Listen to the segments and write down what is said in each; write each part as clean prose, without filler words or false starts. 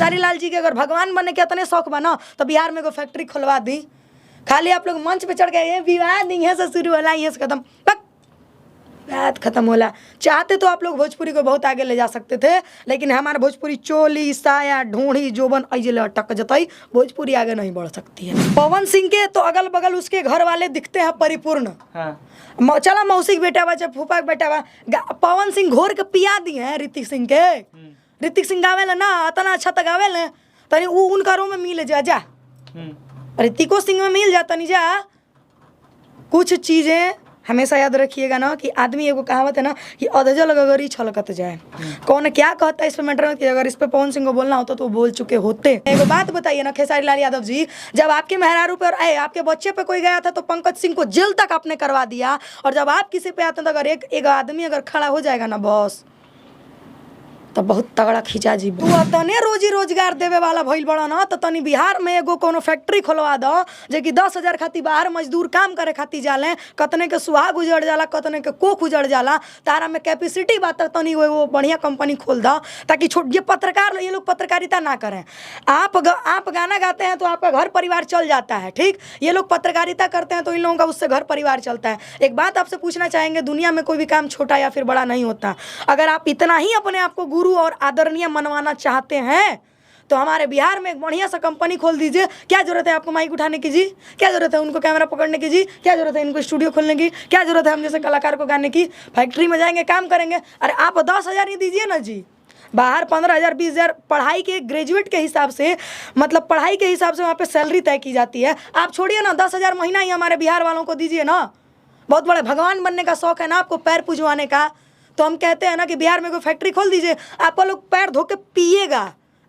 खेसारी लाल जी के अगर भगवान बनने के इतने शौक बना तो बिहार में एगो फैक्ट्री खुलवा दी। खाली आप लोग मंच पे चढ़ गए, ये विवाद यहाँ से शुरू होला, यहाँ से खत्म, बात खत्म होला। चाहते तो आप लोग भोजपुरी को बहुत आगे ले जा सकते थे, लेकिन हमारा भोजपुरी चोली साया ढूंढी जोबन ऐसे अटक जताई, भोजपुरी आगे नहीं बढ़ सकती है। पवन सिंह के तो अगल बगल उसके घर वाले दिखते हैं परिपूर्ण। हाँ। चला मौसी के बेटा बा, फूफा के बेटा बा, पवन सिंह घोर के पिया दिए हैं ऋतिक सिंह के। ऋतिक सिंह गावे ना इतना अच्छा तक गावे ले, तनी उनका रो में मिल जा ऋतिको सिंह में मिल जाता नहीं जा। कुछ चीजें हमेशा याद रखिएगा ना कि आदमी एगो कहावत है ना कि अधजल अगर ही छलकत जाए। कौन क्या कहता है इस पे मैटर में कि अगर इस पे पवन सिंह को बोलना होता तो बोल चुके होते। एगो बात बताइए ना खेसारी लाल यादव जी, जब आपके मेहरारू पे और आपके बच्चे पे कोई गया था तो पंकज सिंह को जेल तक आपने करवा दिया, और जब आप किसी पे आते हैं तो अगर एक आदमी अगर खड़ा हो जाएगा ना बॉस, तो बहुत तगड़ा खींचा जी। तू तने रोजी रोजगार देवे वाला भइल बड़ा ना, तो तनी बिहार में एगो कोनो फैक्ट्री खोलवा दो जे कि 10,000 खातिर बाहर मजदूर काम करे खातिर जाले, कतने के सुहाग उजड़ जाला, कतने के कोख उजड़ जाला, तारा में कैपेसिटी बात तनी वो बढ़िया कंपनी खोल दो, ताकि ये पत्रकार ये लोग पत्रकारिता ना करें। आप गाना गाते हैं तो आपका घर परिवार चल जाता है, ठीक, ये लोग पत्रकारिता करते हैं तो इन लोगों का उससे घर परिवार चलता है। एक बात आपसे पूछना चाहेंगे, दुनिया में कोई भी काम छोटा या फिर बड़ा नहीं होता। अगर आप इतना ही अपने आप को और आदरणीय मनवाना चाहते हैं तो हमारे बिहार में एक बढ़िया सा कंपनी खोल दीजिए। क्या जरूरत है आपको माइक उठाने की जी, क्या जरूरत है उनको कैमरा पकड़ने की जी, क्या जरूरत है इनको स्टूडियो खोलने की, क्या जरूरत है हम जैसे कलाकार को गाने की। फैक्ट्री में जाएंगे काम करेंगे। अरे आप 10,000 ही दीजिए ना जी, बाहर 15,000 20,000 पढ़ाई के ग्रेजुएट के हिसाब से, मतलब पढ़ाई के हिसाब से वहाँ पे सैलरी तय की जाती है। आप छोड़िए ना, 10,000 महीना ही हमारे बिहार वालों को दीजिए ना। बहुत बड़े भगवान बनने का शौक है ना आपको, पैर पुजवाने का, तो हम कहते हैं ना कि बिहार में कोई फैक्ट्री खोल दीजिए, आप लोग पैर धो के पिएगा।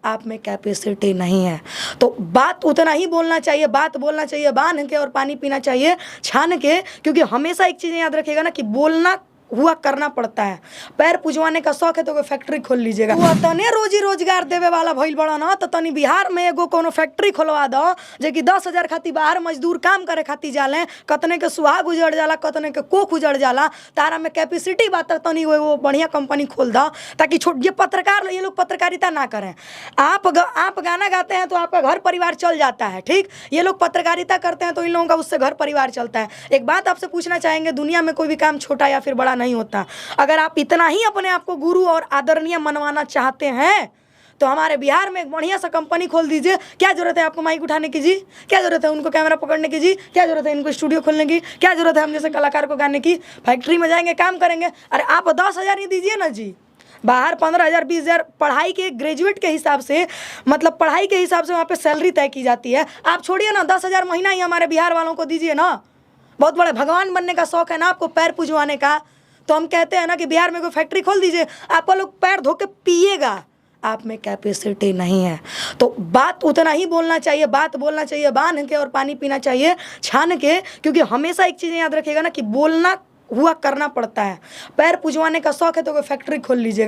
आप में कैपेसिटी नहीं है तो बात उतना ही बोलना चाहिए, बात बोलना चाहिए बांध के और पानी पीना चाहिए छान के, क्योंकि हमेशा एक चीज़ याद रखिएगा ना कि बोलना हुआ करना पड़ता है। पैर पुजवाने का शौक है तो कोई फैक्ट्री खोल लीजिएगा। तने रोजी रोजगार देवे वाला भइल बड़ा ना, तो तनी बिहार में एगो कोनो फैक्ट्री खोलवा दो जे कि 10,000 खातिर बाहर मजदूर काम करे खातिर जाले, कतने के सुहाग उजड़ जाला, कतने के कोख उजड़ जाला, तारा में कैपेसिटी बात तनी वो बढ़िया कंपनी खोल दो, ताकि ये पत्रकार ये लोग पत्रकारिता ना करें। आप गाना गाते हैं तो आपका घर परिवार चल जाता है, ठीक, ये लोग पत्रकारिता करते हैं तो इन लोगों का उससे घर परिवार चलता है। एक बात आपसे पूछना चाहेंगे, दुनिया में कोई भी काम छोटा या फिर बड़ा नहीं होता। अगर आप इतना ही अपने आप को गुरु और आदरणीय मनवाना चाहते हैं तो हमारे बिहार में एक बढ़िया सा कंपनी खोल दीजिए। क्या जरूरत है आपको माइक उठाने की जी, क्या जरूरत है उनको कैमरा पकड़ने की जी, क्या जरूरत है इनको स्टूडियो खोलने की, क्या जरूरत है हम जैसे कलाकार को गाने की। फैक्ट्री में जाएंगे काम करेंगे। अरे आप 10,000 ही दीजिए ना जी, बाहर 15,000 20,000 पढ़ाई के ग्रेजुएट के हिसाब से, मतलब पढ़ाई के हिसाब से वहाँ पे सैलरी तय की जाती है। आप छोड़िए ना, 10,000 महीना ही हमारे बिहार वालों को दीजिए ना। बहुत बड़े भगवान बनने का शौक है ना आपको, पैर पुजवाने का, तो हम कहते हैं ना कि बिहार में कोई फैक्ट्री खोल दीजिए, आप लोग पैर धो के पिएगा। आप में कैपेसिटी नहीं है तो बात उतना ही बोलना चाहिए, बात बोलना चाहिए बांध के और पानी पीना चाहिए छान के, क्योंकि हमेशा एक चीज़ याद रखिएगा ना कि बोलना हुआ करना पड़ता है। पैर पुजवाने का शौक है तो कोई फैक्ट्री खोल लीजिए।